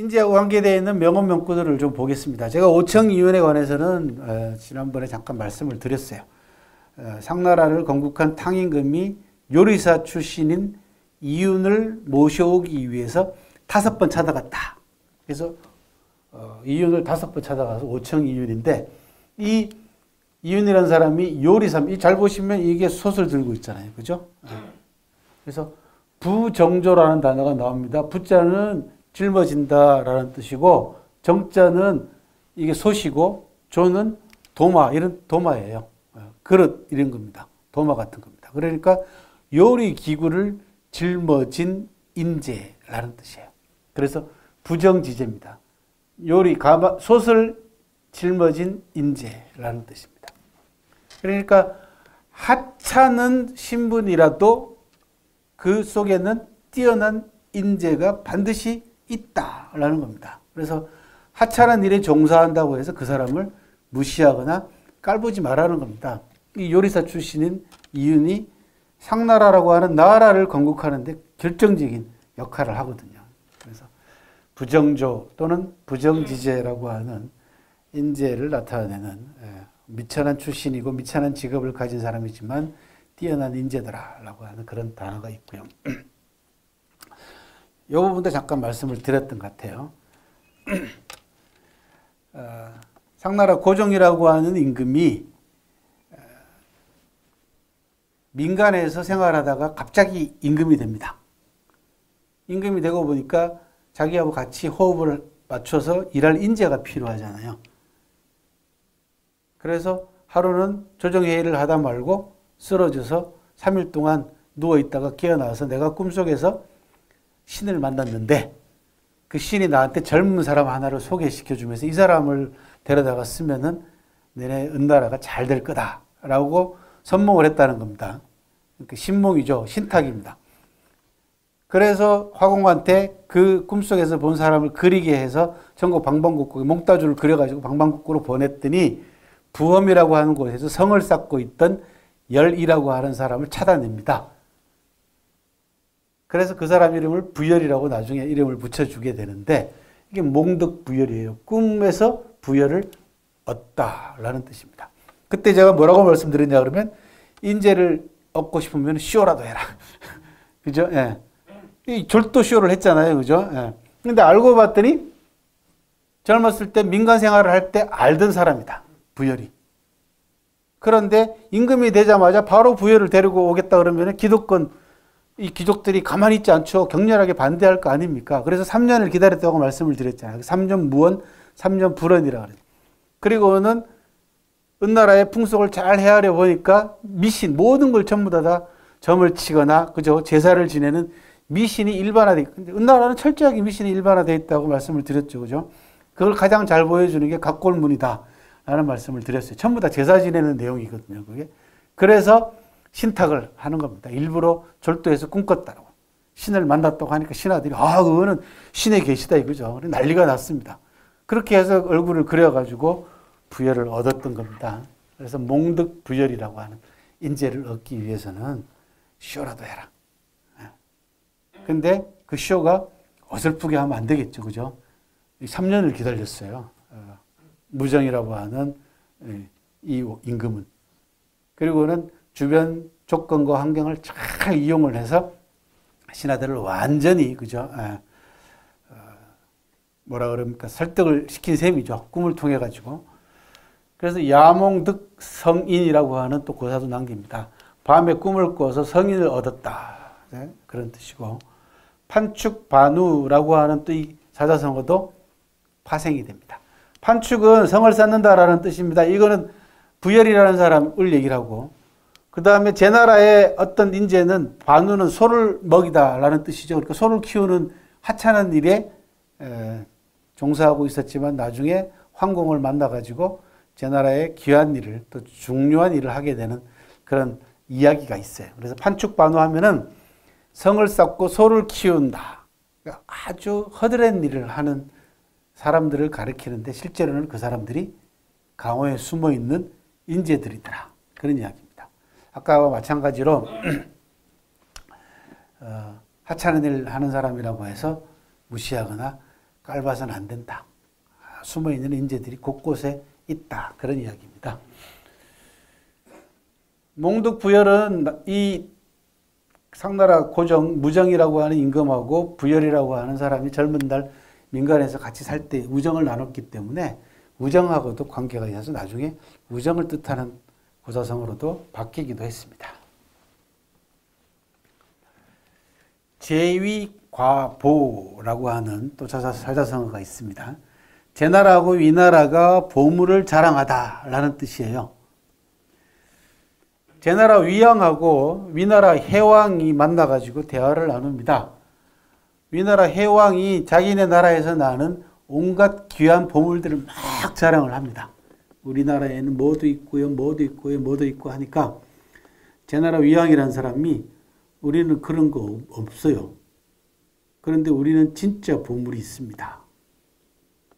인재하고 관계되어 있는 명언 명구들을 좀 보겠습니다. 제가 오청이윤에 관해서는 지난번에 잠깐 말씀을 드렸어요. 상나라를 건국한 탕임금이 요리사 출신인 이윤을 모셔오기 위해서 5번 찾아갔다. 그래서 이윤을 5번 찾아가서 오청이윤인데, 이 이윤이라는 사람이 요리사, 잘 보시면 이게 솥을 들고 있잖아요. 그죠? 그래서 부정조라는 단어가 나옵니다. 부자는 짊어진다라는 뜻이고, 정자는 이게 솥이고, 조는 도마, 이런 도마예요. 그릇 이런 겁니다. 도마 같은 겁니다. 그러니까 요리 기구를 짊어진 인재라는 뜻이에요. 그래서 부정지제입니다. 솥을 짊어진 인재라는 뜻입니다. 그러니까 하찮은 신분이라도 그 속에는 뛰어난 인재가 반드시 있다라는 겁니다. 그래서 하찮은 일에 종사한다고 해서 그 사람을 무시하거나 깔보지 말라는 겁니다. 이 요리사 출신인 이윤이 상나라라고 하는 나라를 건국하는데 결정적인 역할을 하거든요. 그래서 부정조 또는 부정지제라고 하는 인재를 나타내는 미천한 출신이고 미천한 직업을 가진 사람이지만 뛰어난 인재더라라고 하는 그런 단어가 있고요. 이 부분도 잠깐 말씀을 드렸던 것 같아요. 상나라 고종이라고 하는 임금이 민간에서 생활하다가 갑자기 임금이 됩니다. 임금이 되고 보니까 자기하고 같이 호흡을 맞춰서 일할 인재가 필요하잖아요. 그래서 하루는 조정회의를 하다 말고 쓰러져서 3일 동안 누워있다가 깨어나서 내가 꿈속에서 신을 만났는데 그 신이 나한테 젊은 사람 하나를 소개시켜주면서 이 사람을 데려다가 쓰면은 너네 은나라가 잘 될 거다라고 선몽을 했다는 겁니다. 그러니까 신몽이죠. 신탁입니다. 그래서 화공한테 그 꿈속에서 본 사람을 그리게 해서 전국 방방곡곡에 몽따주를 그려가지고 방방곡곡으로 보냈더니 부엄이라고 하는 곳에서 성을 쌓고 있던 열이라고 하는 사람을 찾아냅니다. 그래서 그 사람 이름을 부열이라고 나중에 이름을 붙여주게 되는데 이게 몽득부열이에요. 꿈에서 부열을 얻다라는 뜻입니다. 그때 제가 뭐라고 말씀드렸냐 그러면 인재를 얻고 싶으면 쇼라도 해라. 그죠? 예. 이 졸도 쇼를 했잖아요. 그죠? 예. 근데 알고 봤더니 젊었을 때 민간 생활을 할 때 알던 사람이다. 부열이. 그런데 임금이 되자마자 바로 부열을 데리고 오겠다 그러면 기득권 이 귀족들이 가만히 있지 않죠. 격렬하게 반대할 거 아닙니까? 그래서 3년을 기다렸다고 말씀을 드렸잖아요. 3년 무언, 3년 불언이라 그래요. 그리고는 은나라의 풍속을 잘 헤아려 보니까 미신, 모든 걸 전부 다 점을 치거나, 그죠? 제사를 지내는 미신이 일반화되어 있고, 은나라는 철저하게 미신이 일반화되어 있다고 말씀을 드렸죠. 그죠? 그걸 가장 잘 보여주는 게 각골문이다. 라는 말씀을 드렸어요. 전부 다 제사 지내는 내용이거든요. 그게. 그래서 신탁을 하는 겁니다. 일부러 졸도해서 꿈꿨다고. 신을 만났다고 하니까 신하들이, 그거는 신에 계시다 이거죠. 난리가 났습니다. 그렇게 해서 얼굴을 그려가지고 부열을 얻었던 겁니다. 그래서 몽득부열이라고 하는 인재를 얻기 위해서는 쇼라도 해라. 근데 그 쇼가 어설프게 하면 안 되겠죠. 그죠? 3년을 기다렸어요. 무정이라고 하는 이 임금은. 그리고는 주변 조건과 환경을 잘 이용을 해서 신하들을 완전히, 그죠? 뭐라 그럽니까? 설득을 시킨 셈이죠. 꿈을 통해 가지고. 그래서 야몽득 성인이라고 하는 또 고사도 남깁니다. 밤에 꿈을 꿔서 성인을 얻었다. 네? 그런 뜻이고. 판축반우라고 하는 또 이 사자성어도 파생이 됩니다. 판축은 성을 쌓는다라는 뜻입니다. 이거는 부열이라는 사람을 얘기를 하고, 그 다음에 제 나라의 어떤 인재는 반우는 소를 먹이다라는 뜻이죠. 그러니까 소를 키우는 하찮은 일에 종사하고 있었지만 나중에 황공을 만나가지고 제 나라의 귀한 일을 또 중요한 일을 하게 되는 그런 이야기가 있어요. 그래서 판축반우 하면은 성을 쌓고 소를 키운다. 그러니까 아주 허드렛 일을 하는 사람들을 가리키는데 실제로는 그 사람들이 강호에 숨어 있는 인재들이더라. 그런 이야기입니다. 아까와 마찬가지로 하찮은 일을 하는 사람이라고 해서 무시하거나 깔봐서는 안 된다. 숨어있는 인재들이 곳곳에 있다. 그런 이야기입니다. 몽득부열은 이 상나라 고정, 무정이라고 하는 임금하고 부열이라고 하는 사람이 젊은 날 민간에서 같이 살 때 우정을 나눴기 때문에 우정하고도 관계가 있어서 나중에 우정을 뜻하는 고사성어로도 바뀌기도 했습니다. 제위과보라고 하는 또 사자성어가 있습니다. 제나라하고 위나라가 보물을 자랑하다라는 뜻이에요. 제나라 위왕하고 위나라 해왕이 만나가지고 대화를 나눕니다. 위나라 해왕이 자기네 나라에서 나는 온갖 귀한 보물들을 막 자랑을 합니다. 우리나라에는 뭐도 있고요, 뭐도 있고요, 뭐도 있고 하니까 제나라 위왕이라는 사람이 우리는 그런 거 없어요. 그런데 우리는 진짜 보물이 있습니다.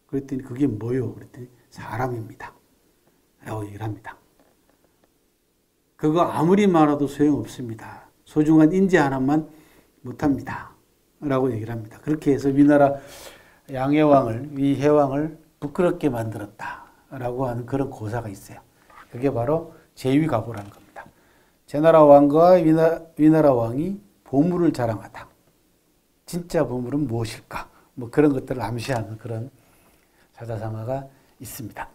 그랬더니 그게 뭐요? 그랬더니 사람입니다. 라고 얘기를 합니다. 그거 아무리 많아도 소용없습니다. 소중한 인재 하나만 못합니다. 라고 얘기를 합니다. 그렇게 해서 위나라 양해왕을, 위해왕을 부끄럽게 만들었다. 라고 하는 그런 고사가 있어요. 그게 바로 제위과보라는 겁니다. 제나라 왕과 위나라 왕이 보물을 자랑하다. 진짜 보물은 무엇일까? 뭐 그런 것들을 암시하는 그런 사자성어가 있습니다.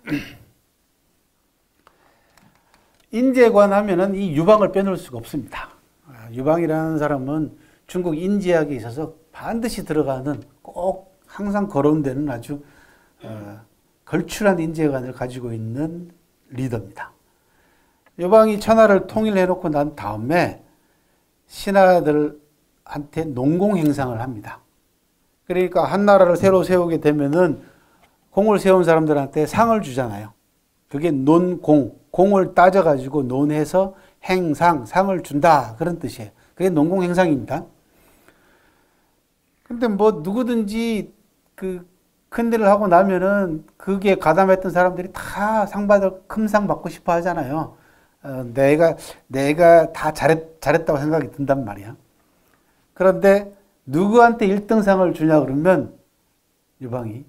인재관 하면은 이 유방을 빼놓을 수가 없습니다. 유방이라는 사람은 중국 인지학에 있어서 반드시 들어가는 꼭 항상 거론되는 아주 걸출한 인재관을 가지고 있는 리더입니다. 유방이 천하를 통일해놓고 난 다음에 신하들한테 농공행상을 합니다. 그러니까 한 나라를 새로 세우게 되면은 공을 세운 사람들한테 상을 주잖아요. 그게 논공, 공을 따져가지고 논해서 행상, 상을 준다. 그런 뜻이에요. 그게 농공행상입니다. 근데 뭐 누구든지 그 큰일을 하고 나면은 그게 가담했던 사람들이 다 상 받을 큰 상 받고 싶어 하잖아요. 내가 다 잘했다고 생각이 든단 말이야. 그런데 누구한테 1등상을 주냐 그러면 유방이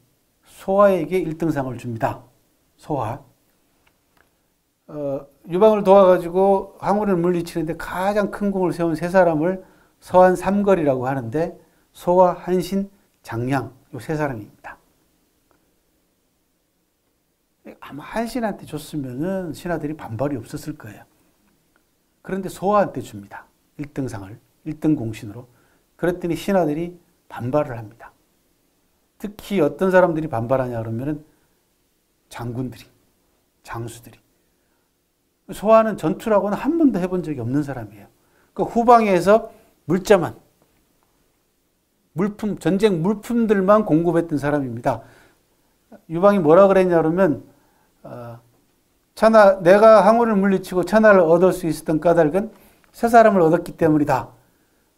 소화에게 1등상을 줍니다. 소화. 유방을 도와가지고 항우를 물리치는데 가장 큰 공을 세운 세 사람을 서한 삼걸이라고 하는데 소화, 한신, 장량 이 세 사람입니다. 아마 한신한테 줬으면은 신하들이 반발이 없었을 거예요. 그런데 소화한테 줍니다. 1등상을 1등 공신으로. 그랬더니 신하들이 반발을 합니다. 특히 어떤 사람들이 반발하냐 그러면은 장군들이, 장수들이. 소화는 전투라고는 한 번도 해본 적이 없는 사람이에요. 그 후방에서 물자만, 물품, 전쟁 물품들만 공급했던 사람입니다. 유방이 뭐라 그랬냐 그러면 내가 항우를 물리치고 천하를 얻을 수 있었던 까닭은 세 사람을 얻었기 때문이다.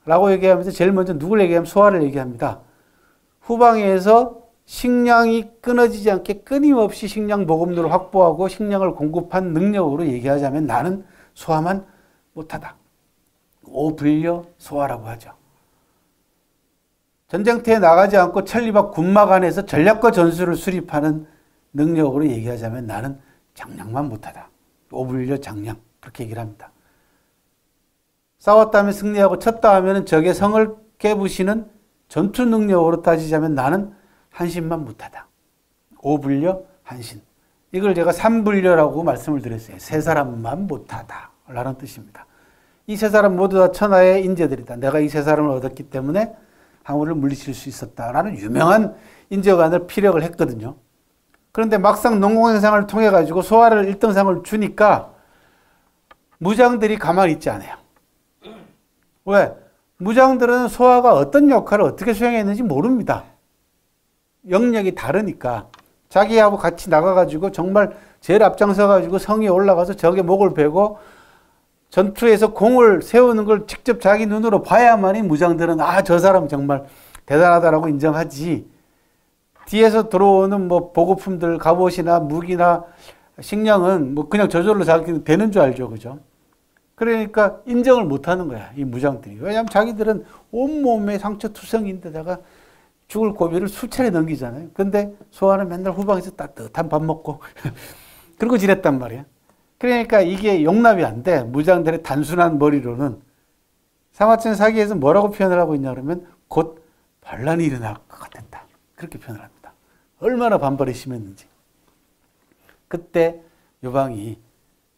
라고 얘기하면서 제일 먼저 누굴 얘기하면 소화를 얘기합니다. 후방에서 식량이 끊어지지 않게 끊임없이 식량 보급로를 확보하고 식량을 공급한 능력으로 얘기하자면 나는 소화만 못하다. 오불려 소화라고 하죠. 전쟁터에 나가지 않고 천리밖 군막 안에서 전략과 전술을 수립하는 능력으로 얘기하자면 나는 장량만 못하다. 오불려 장량. 그렇게 얘기를 합니다. 싸웠다면 승리하고 쳤다 하면 적의 성을 깨부시는 전투 능력으로 따지자면 나는 한신만 못하다. 오불려 한신. 이걸 제가 삼불려라고 말씀을 드렸어요. 세 사람만 못하다. 라는 뜻입니다. 이 세 사람 모두 다 천하의 인재들이다. 내가 이 세 사람을 얻었기 때문에 항우를 물리칠 수 있었다라는 유명한 인재관을 피력을 했거든요. 그런데 막상 농공행상을 통해 가지고 소화를 1등상을 주니까 무장들이 가만히 있지 않아요. 왜? 무장들은 소화가 어떤 역할을 어떻게 수행했는지 모릅니다. 영역이 다르니까 자기하고 같이 나가가지고 정말 제일 앞장서가지고 성에 올라가서 적의 목을 베고 전투에서 공을 세우는 걸 직접 자기 눈으로 봐야만이 무장들은 저 사람 정말 대단하다라고 인정하지. 뒤에서 들어오는 뭐 보급품들, 갑옷이나 무기나 식량은 뭐 그냥 저절로 자기는 되는 줄 알죠, 그죠? 그러니까 인정을 못 하는 거야, 이 무장들이. 왜냐하면 자기들은 온몸에 상처투성인데다가 죽을 고비를 수차례 넘기잖아요. 근데 소아는 맨날 후방에서 따뜻한 밥 먹고 그러고 지냈단 말이에요. 그러니까 이게 용납이 안 돼. 무장들의 단순한 머리로는. 사마천 사기에서 뭐라고 표현을 하고 있냐 그러면 곧 반란이 일어날 것 같았다. 그렇게 표현을 합니다. 얼마나 반발이 심했는지. 그때 유방이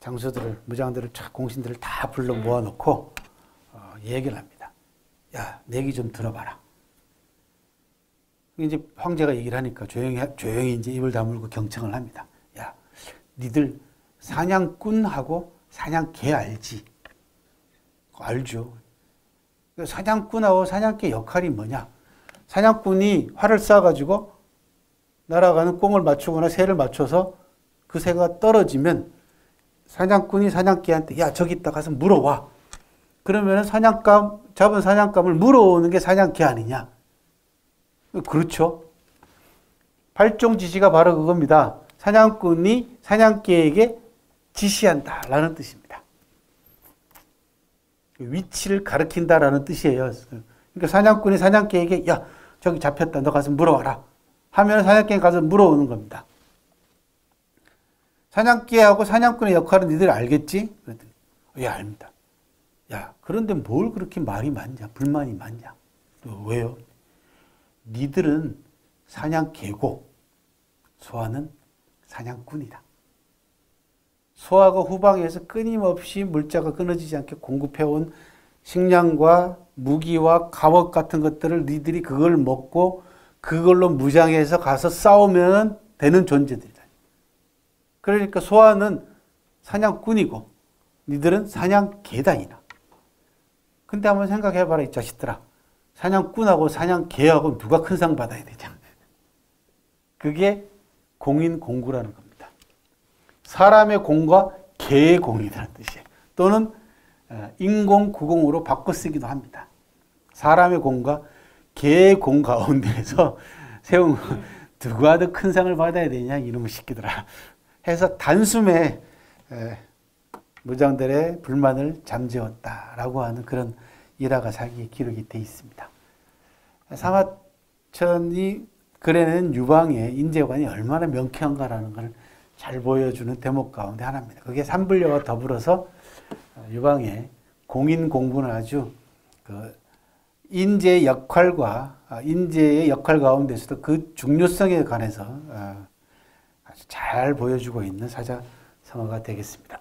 장수들을, 무장들을, 공신들을 다 불러 모아놓고 얘기를 합니다. 야, 내 얘기 좀 들어봐라. 이제 황제가 얘기를 하니까 조용히 이제 입을 다물고 경청을 합니다. 야, 니들 사냥꾼하고 사냥개 알지? 알죠. 사냥꾼하고 사냥개 역할이 뭐냐? 사냥꾼이 활을 쏴가지고 날아가는 꽁을 맞추거나 새를 맞춰서 그 새가 떨어지면 사냥꾼이 사냥개한테 야, 저기 있다 가서 물어와. 그러면 잡은 사냥감을 물어오는 게 사냥개 아니냐? 그렇죠. 발종 지시가 바로 그겁니다. 사냥꾼이 사냥개에게 지시한다라는 뜻입니다. 위치를 가리킨다라는 뜻이에요. 그러니까 사냥꾼이 사냥개에게 야, 저기 잡혔다. 너 가서 물어와라. 하면 사냥개가 가서 물어오는 겁니다. 사냥개하고 사냥꾼의 역할은 니들 알겠지? 그랬더니 예, 압니다. 야, 그런데 뭘 그렇게 말이 많냐? 불만이 많냐? 왜요? 니들은 사냥개고 소아는 사냥꾼이다. 소아가 후방에서 끊임없이 물자가 끊어지지 않게 공급해온 식량과 무기와 갑옷 같은 것들을 니들이 그걸 먹고 그걸로 무장해서 가서 싸우면 되는 존재들이다. 그러니까 소아는 사냥꾼이고 니들은 사냥개다이나. 근데 한번 생각해봐라 이 자식들아. 사냥꾼하고 사냥개하고 누가 큰 상 받아야 되냐. 그게 공인공구라는 겁니다. 사람의 공과 개의 공이라는 뜻이에요. 또는 인공구공으로 바꿔 쓰기도 합니다. 사람의 공과 개의 공 가운데에서 세운 누가 더 큰 상을 받아야 되냐 이놈의 새끼들아 해서 단숨에 무장들의 불만을 잠재웠다라고 하는 그런 일화가 사기의 기록이 되어 있습니다. 사마천이 그려낸 유방의 인재관이 얼마나 명쾌한가라는 것을 잘 보여주는 대목 가운데 하나입니다. 그게 삼불려와 더불어서 유방의 공인공부는 아주 그 인재의 역할과 인재의 역할 가운데서도 그 중요성에 관해서 아주 잘 보여주고 있는 사자성어가 되겠습니다.